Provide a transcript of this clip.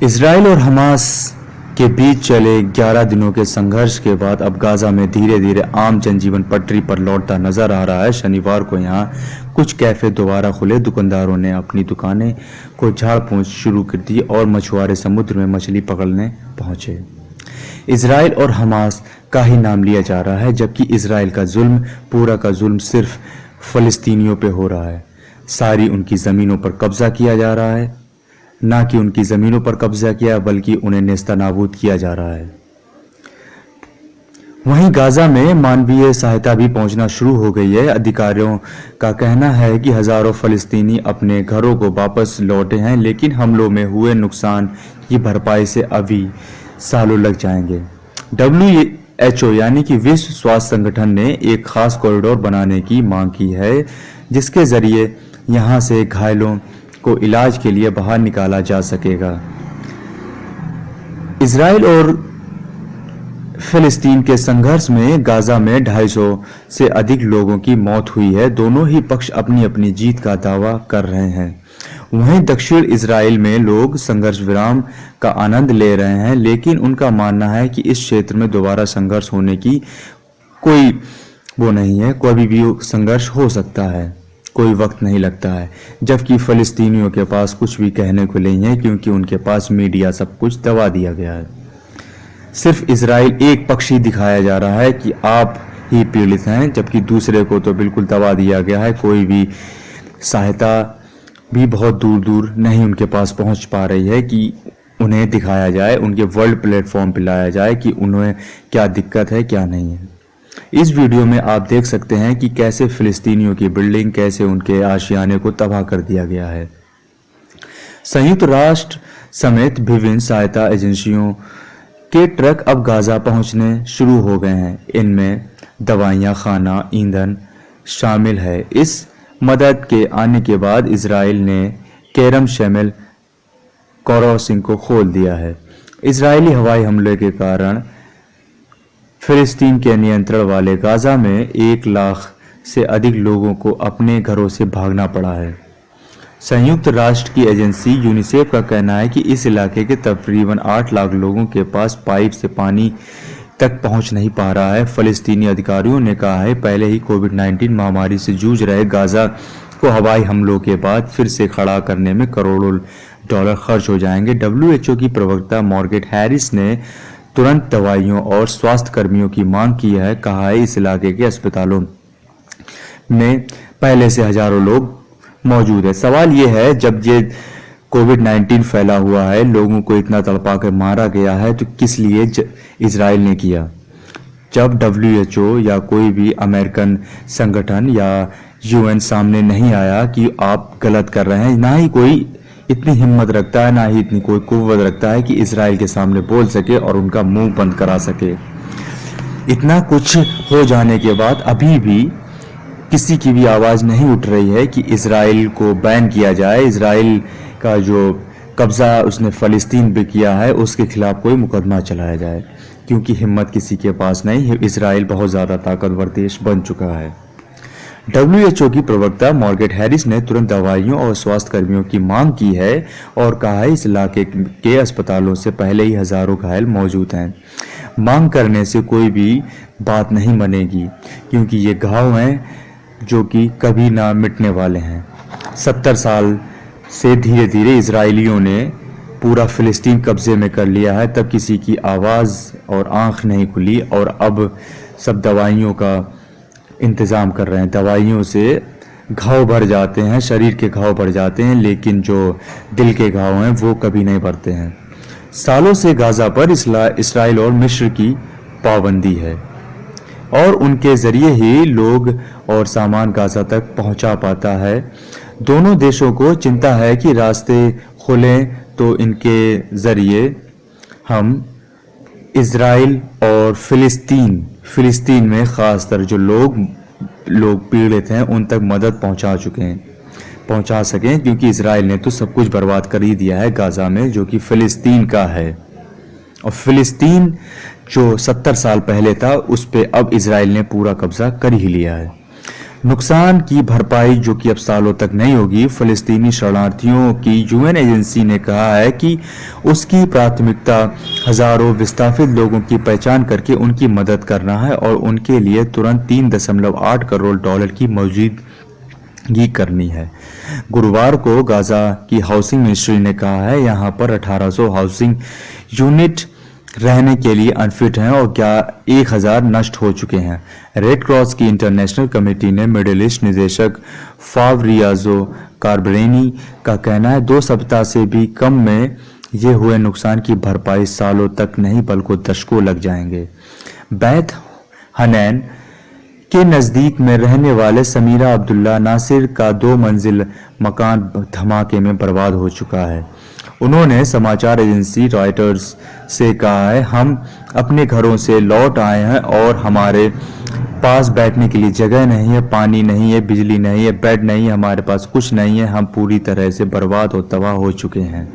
Israel और Hamas के बीच चले 11 दिनों के संघर्ष के बाद अब गाजा में धीरे धीरे आम जनजीवन पटरी पर लौटता नजर आ रहा है। शनिवार को यहां कुछ कैफे दोबारा खुले, दुकानदारों ने अपनी दुकानें को झाड़ पोंछ शुरू कर दी और मछुआरे समुद्र में मछली पकड़ने पहुंचे। इसराइल और हमास का ही नाम लिया जा रहा है, जबकि इसराइल का जुल्म, पूरा का जुल्म सिर्फ फलस्तीनियों पे हो रहा है। सारी उनकी ज़मीनों पर कब्जा किया जा रहा है, ना कि उनकी ज़मीनों पर कब्जा किया बल्कि उन्हें नेस्तनाबूद किया जा रहा है। वहीं गाजा में मानवीय सहायता भी पहुंचना शुरू हो गई है। अधिकारियों का कहना है कि हजारों फलस्तीनी अपने घरों को वापस लौटे हैं, लेकिन हमलों में हुए नुकसान की भरपाई से अभी सालों लग जाएंगे। WHO यानी कि विश्व स्वास्थ्य संगठन ने एक खास कॉरिडोर बनाने की मांग की है, जिसके जरिए यहां से घायलों को इलाज के लिए बाहर निकाला जा सकेगा। इसराइल और फिलिस्तीन के संघर्ष में गाजा में 250 से अधिक लोगों की मौत हुई है। दोनों ही पक्ष अपनी अपनी जीत का दावा कर रहे हैं। वहीं दक्षिण इसराइल में लोग संघर्ष विराम का आनंद ले रहे हैं, लेकिन उनका मानना है कि इस क्षेत्र में दोबारा संघर्ष होने की कोई वो नहीं है। कोई भी संघर्ष हो सकता है, कोई वक्त नहीं लगता है। जबकि फलस्तीनियों के पास कुछ भी कहने को नहीं है, क्योंकि उनके पास मीडिया सब कुछ दबा दिया गया है। सिर्फ इसराइल एक पक्ष ही दिखाया जा रहा है कि आप ही पीड़ित हैं, जबकि दूसरे को तो बिल्कुल दबा दिया गया है। कोई भी सहायता भी बहुत दूर दूर नहीं उनके पास पहुंच पा रही है कि उन्हें दिखाया जाए, उनके वर्ल्ड प्लेटफॉर्म पर लाया जाए कि उन्हें क्या दिक्कत है, क्या नहीं है। इस वीडियो में आप देख सकते हैं कि कैसे फिलिस्तीनियों की बिल्डिंग, कैसे उनके आशियाने को तबाह कर दिया गया है। संयुक्त राष्ट्र समेत विभिन्न सहायता एजेंसियों के ट्रक अब गाजा पहुंचने शुरू हो गए हैं। इनमें दवाइयां, खाना, ईंधन शामिल है। इस मदद के आने के बाद इसराइल ने केरम शमेल क्रॉसिंग को खोल दिया है। इजरायली हवाई हमले के कारण फिलिस्तीन के नियंत्रण वाले गाजा में 1 लाख से अधिक लोगों को अपने घरों से भागना पड़ा है। संयुक्त राष्ट्र की एजेंसी यूनिसेफ का कहना है कि इस इलाके के तकरीबन 8 लाख लोगों के पास पाइप से पानी तक पहुंच नहीं पा रहा है। फलस्तीनी अधिकारियों ने कहा है, पहले ही कोविड-19 महामारी से जूझ रहे गाजा को हवाई हमलों के बाद फिर से खड़ा करने में करोड़ों डॉलर खर्च हो जाएंगे। WHO की प्रवक्ता मार्गरेट हैरिस ने तुरंत दवाइयों और स्वास्थ्य कर्मियों की मांग की है। कहा है, इस इलाके के अस्पतालों में पहले से हजारों लोग मौजूद है। सवाल यह है, जब ये कोविड-19 फैला हुआ है, लोगों को इतना तड़पा कर मारा गया है, तो किस लिए इजराइल ने किया? जब WHO या कोई भी अमेरिकन संगठन या UN सामने नहीं आया कि आप गलत कर रहे हैं, ना ही कोई इतनी हिम्मत रखता है, ना ही इतनी कोई कुव्वत रखता है कि इसराइल के सामने बोल सके और उनका मुंह बंद करा सके। इतना कुछ हो जाने के बाद अभी भी किसी की भी आवाज़ नहीं उठ रही है कि इसराइल को बैन किया जाए। इसराइल का जो कब्ज़ा उसने फ़लस्तीन पे किया है, उसके खिलाफ कोई मुकदमा चलाया जाए, क्योंकि हिम्मत किसी के पास नहीं है। इसराइल बहुत ज़्यादा ताकतवर देश बन चुका है। WHO की प्रवक्ता मार्गरेट हैरिस ने तुरंत दवाइयों और स्वास्थ्य कर्मियों की मांग की है और कहा है, इस इलाके के अस्पतालों से पहले ही हजारों घायल मौजूद हैं। मांग करने से कोई भी बात नहीं बनेगी, क्योंकि ये घाव हैं जो कि कभी ना मिटने वाले हैं। 70 साल से धीरे धीरे इजरायलियों ने पूरा फिलिस्तीन कब्जे में कर लिया है, तब किसी की आवाज़ और आंख नहीं खुली और अब सब दवाइयों का इंतज़ाम कर रहे हैं। दवाइयों से घाव भर जाते हैं, शरीर के घाव भर जाते हैं, लेकिन जो दिल के घाव हैं वो कभी नहीं भरते हैं। सालों से गाजा पर इसराइल और मिस्र की पाबंदी है और उनके ज़रिए ही लोग और सामान गाजा तक पहुंचा पाता है। दोनों देशों को चिंता है कि रास्ते खुलें तो इनके ज़रिए हम इसराइल और फिलिस्तीन में ख़ासतर जो लोग पीड़ित हैं उन तक मदद पहुंचा सकें, क्योंकि इसराइल ने तो सब कुछ बर्बाद कर ही दिया है गाजा में, जो कि फिलिस्तीन का है। और फिलिस्तीन जो 70 साल पहले था, उस पे अब इसराइल ने पूरा कब्जा कर ही लिया है। नुकसान की भरपाई जो कि अब सालों तक नहीं होगी। फ़लस्तीनी शरणार्थियों की यूएन एजेंसी ने कहा है कि उसकी प्राथमिकता हज़ारों विस्थापित लोगों की पहचान करके उनकी मदद करना है और उनके लिए तुरंत 3.8 करोड़ डॉलर की मौजूदगी करनी है। गुरुवार को गाज़ा की हाउसिंग मिनिस्ट्री ने कहा है यहाँ पर 1800 हाउसिंग यूनिट रहने के लिए अनफिट हैं और 1000 नष्ट हो चुके हैं। रेड क्रॉस की इंटरनेशनल कमेटी ने मिडिल ईस्ट निदेशक फावरियाजो कार्बरेनी का कहना है 2 सप्ताह से भी कम में ये हुए नुकसान की भरपाई सालों तक नहीं बल्कि दशकों लग जाएंगे। बैत हनैन के नज़दीक में रहने वाले समीरा अब्दुल्ला नासिर का 2 मंजिल मकान धमाके में बर्बाद हो चुका है। उन्होंने समाचार एजेंसी रॉयटर्स से कहा है, हम अपने घरों से लौट आए हैं और हमारे पास बैठने के लिए जगह नहीं है, पानी नहीं है, बिजली नहीं है, बेड नहीं है, हमारे पास कुछ नहीं है। हम पूरी तरह से बर्बाद और तबाह हो चुके हैं।